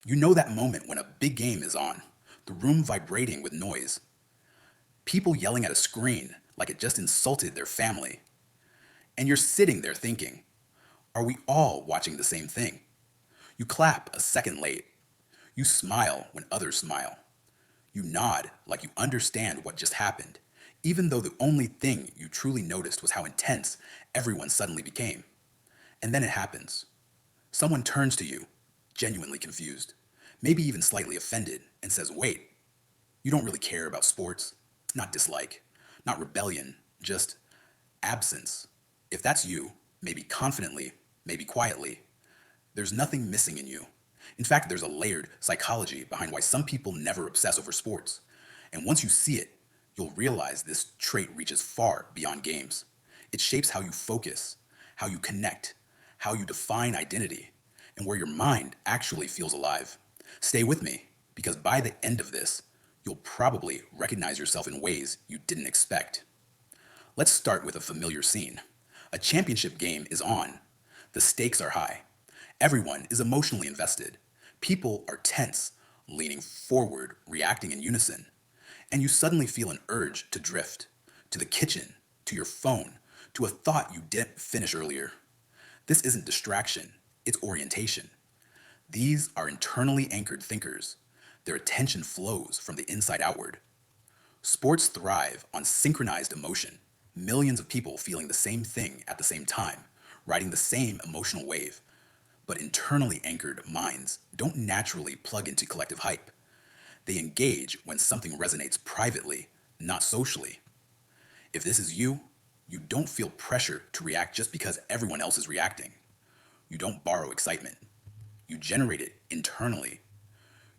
You know that moment when a big game is on, the room vibrating with noise, people yelling at a screen like it just insulted their family, and you're sitting there thinking, are we all watching the same thing? You clap a second late. You smile when others smile. You nod like you understand what just happened, even though the only thing you truly noticed was how intense everyone suddenly became. And then it happens. Someone turns to you, genuinely confused, maybe even slightly offended, and says, wait, you don't really care about sports? Not dislike, not rebellion, just absence. If that's you, maybe confidently, maybe quietly, there's nothing missing in you. In fact, there's a layered psychology behind why some people never obsess over sports. And once you see it, you'll realize this trait reaches far beyond games. It shapes how you focus, how you connect, how you define identity, and where your mind actually feels alive. Stay with me, because by the end of this, you'll probably recognize yourself in ways you didn't expect. Let's start with a familiar scene. A championship game is on. The stakes are high. Everyone is emotionally invested. People are tense, leaning forward, reacting in unison. And you suddenly feel an urge to drift to the kitchen, to your phone, to a thought you didn't finish earlier. This isn't distraction, it's orientation. These are internally anchored thinkers. Their attention flows from the inside outward. Sports thrive on synchronized emotion, millions of people feeling the same thing at the same time, riding the same emotional wave. But internally anchored minds don't naturally plug into collective hype. They engage when something resonates privately, not socially. If this is you, you don't feel pressure to react just because everyone else is reacting. You don't borrow excitement. You generate it internally.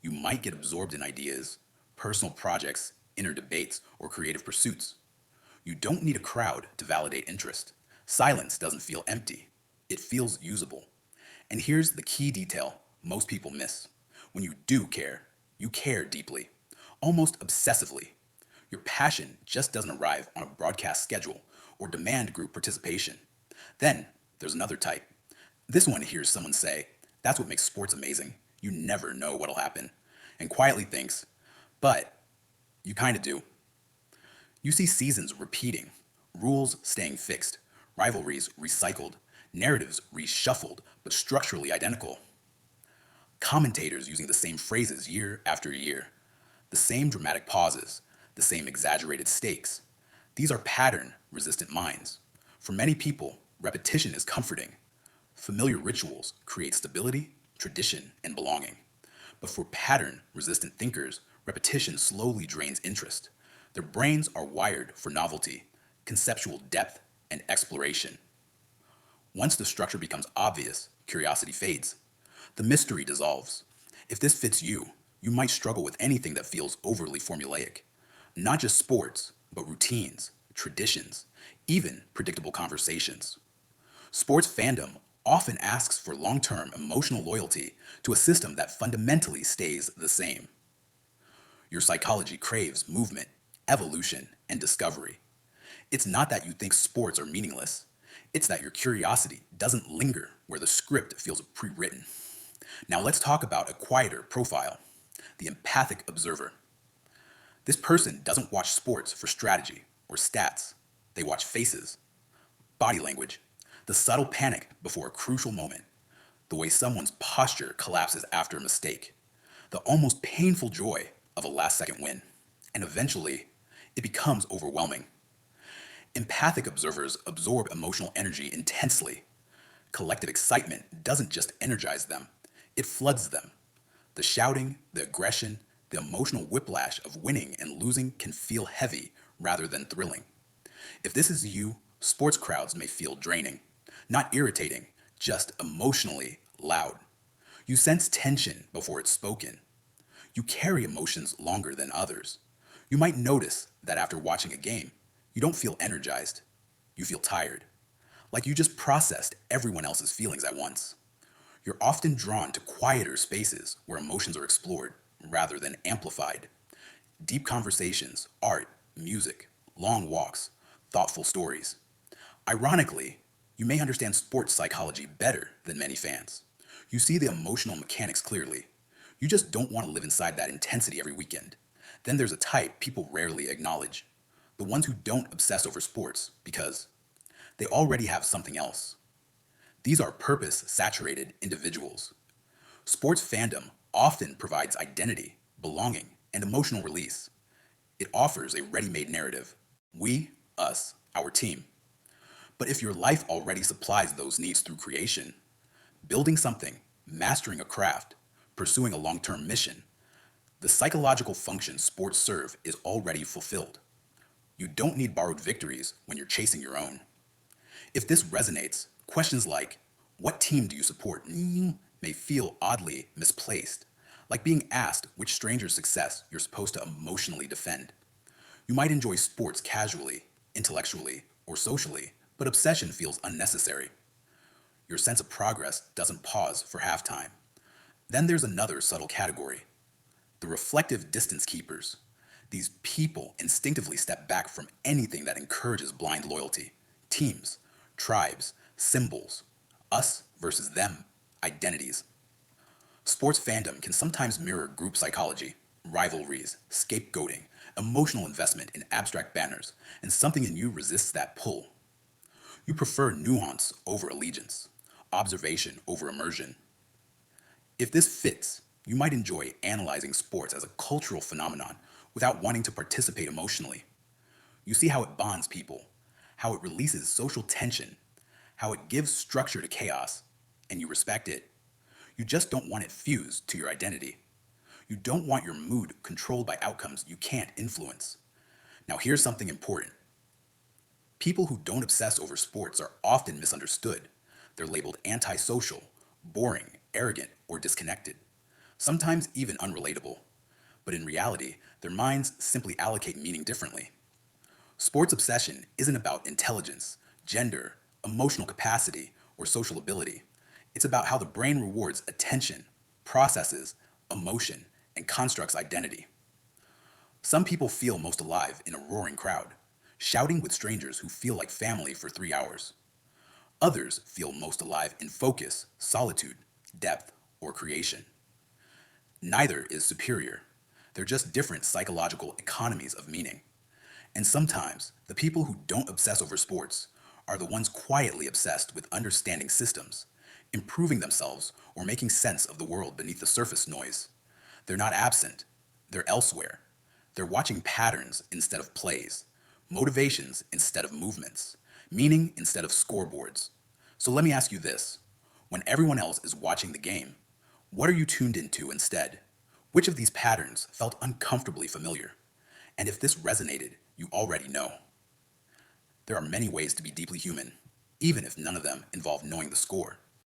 You might get absorbed in ideas, personal projects, inner debates, or creative pursuits. You don't need a crowd to validate interest. Silence doesn't feel empty, it feels usable. And here's the key detail most people miss. When you care deeply, almost obsessively. Your passion just doesn't arrive on a broadcast schedule or demand group participation. Then there's another type. This one hears someone say, that's what makes sports amazing. You never know what'll happen. And quietly thinks, but you kind of do. You see seasons repeating, rules staying fixed, rivalries recycled, narratives reshuffled, but structurally identical. Commentators using the same phrases year after year, the same dramatic pauses, the same exaggerated stakes. These are pattern resistant minds. For many people, repetition is comforting. Familiar rituals create stability, tradition, and belonging. But for pattern resistant thinkers, repetition slowly drains interest. Their brains are wired for novelty, conceptual depth, and exploration. Once the structure becomes obvious, curiosity fades. The mystery dissolves. If this fits you, you might struggle with anything that feels overly formulaic. Not just sports, but routines, traditions, even predictable conversations. Sports fandom often asks for long term emotional loyalty to a system that fundamentally stays the same. Your psychology craves movement, evolution, and discovery. It's not that you think sports are meaningless, it's that your curiosity doesn't linger where the script feels pre written. Now let's talk about a quieter profile, the empathic observer. This person doesn't watch sports for strategy or stats, they watch faces, body language, the subtle panic before a crucial moment, the way someone's posture collapses after a mistake, the almost painful joy of a last second win. And eventually, it becomes overwhelming. Empathic observers absorb emotional energy intensely. Collective excitement doesn't just energize them, it floods them. The shouting, the aggression, the emotional whiplash of winning and losing can feel heavy rather than thrilling. If this is you, sports crowds may feel draining, not irritating, just emotionally loud. You sense tension before it's spoken. You carry emotions longer than others. You might notice that after watching a game, you don't feel energized. You feel tired, like you just processed everyone else's feelings at once. You're often drawn to quieter spaces where emotions are explored rather than amplified. Deep conversations, art, music, long walks, thoughtful stories. Ironically, you may understand sports psychology better than many fans. You see the emotional mechanics clearly. You just don't want to live inside that intensity every weekend. Then there's a type people rarely acknowledge, the ones who don't obsess over sports because they already have something else. These are purpose saturated individuals. Sports fandom often provides identity, belonging, and emotional release. It offers a ready made narrative: we, us, our team. But if your life already supplies those needs through creation, building something, mastering a craft, pursuing a long term mission, the psychological function sports serve is already fulfilled. You don't need borrowed victories when you're chasing your own. If this resonates, questions like, what team do you support, may feel oddly misplaced, like being asked which stranger's success you're supposed to emotionally defend. You might enjoy sports casually, intellectually, or socially, but obsession feels unnecessary. Your sense of progress doesn't pause for halftime. Then there's another subtle category: the reflective distance keepers. These people instinctively step back from anything that encourages blind loyalty: teams, tribes, symbols, us versus them, identities. Sports fandom can sometimes mirror group psychology, rivalries, scapegoating, emotional investment in abstract banners, and something in you resists that pull. You prefer nuance over allegiance, observation over immersion. If this fits, you might enjoy analyzing sports as a cultural phenomenon without wanting to participate emotionally. You see how it bonds people, how it releases social tension, how it gives structure to chaos, and you respect it. You just don't want it fused to your identity. You don't want your mood controlled by outcomes you can't influence. Now, here's something important: people who don't obsess over sports are often misunderstood. They're labeled antisocial, boring, arrogant, or disconnected, sometimes even unrelatable. But in reality, their minds simply allocate meaning differently. Sports obsession isn't about intelligence, gender, emotional capacity, or social ability. It's about how the brain rewards attention, processes emotion, and constructs identity. Some people feel most alive in a roaring crowd, shouting with strangers who feel like family for 3 hours. Others feel most alive in focus, solitude, depth, or creation. Neither is superior. They're just different psychological economies of meaning. And sometimes, the people who don't obsess over sports are the ones quietly obsessed with understanding systems, improving themselves, or making sense of the world beneath the surface noise. They're not absent, they're elsewhere. They're watching patterns instead of plays, motivations instead of movements, meaning instead of scoreboards. So let me ask you this: when everyone else is watching the game, what are you tuned into instead? Which of these patterns felt uncomfortably familiar? And if this resonated, you already know. There are many ways to be deeply human, even if none of them involve knowing the score.